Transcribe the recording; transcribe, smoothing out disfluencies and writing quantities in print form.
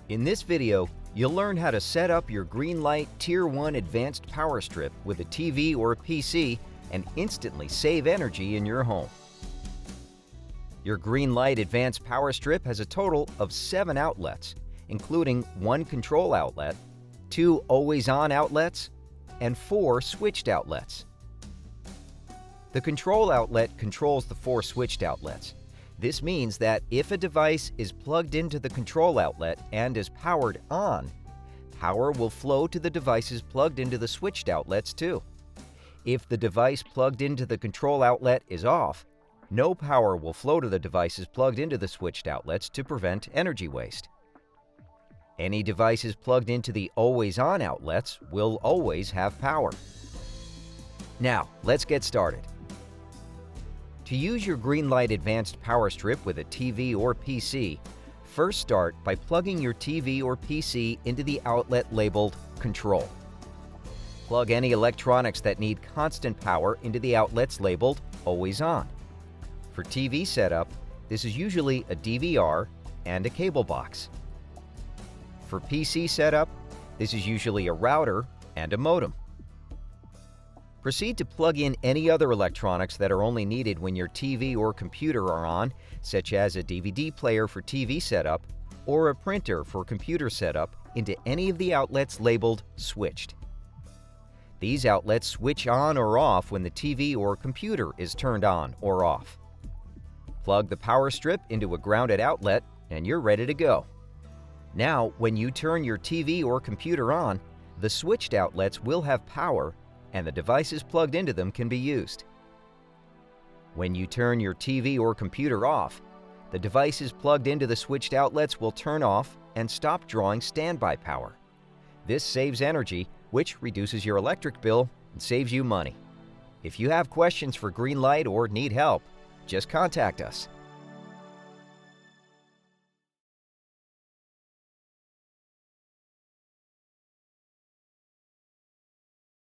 In this video, you'll learn how to set up your Greenlite Tier 1 Advanced Power Strip with a TV or PC and instantly save energy in your home. Your Greenlite Advanced Power Strip has a total of 7 outlets, including 1 control outlet, 2 always-on outlets, and 4 switched outlets. The control outlet controls the 4 switched outlets. This means that if a device is plugged into the control outlet and is powered on, power will flow to the devices plugged into the switched outlets too. If the device plugged into the control outlet is off, no power will flow to the devices plugged into the switched outlets to prevent energy waste. Any devices plugged into the always-on outlets will always have power. Now, let's get started. To use your Greenlite Advanced Power Strip with a TV or PC, first start by plugging your TV or PC into the outlet labeled Control. Plug any electronics that need constant power into the outlets labeled Always On. For TV setup, this is usually a DVR and a cable box. For PC setup, this is usually a router and a modem. Proceed to plug in any other electronics that are only needed when your TV or computer are on, such as a DVD player for TV setup or a printer for computer setup, into any of the outlets labeled Switched. These outlets switch on or off when the TV or computer is turned on or off. Plug the power strip into a grounded outlet and you're ready to go. Now, when you turn your TV or computer on, the switched outlets will have power and the devices plugged into them can be used. When you turn your TV or computer off, the devices plugged into the switched outlets will turn off and stop drawing standby power. This saves energy, which reduces your electric bill and saves you money. If you have questions for Greenlite or need help, just contact us.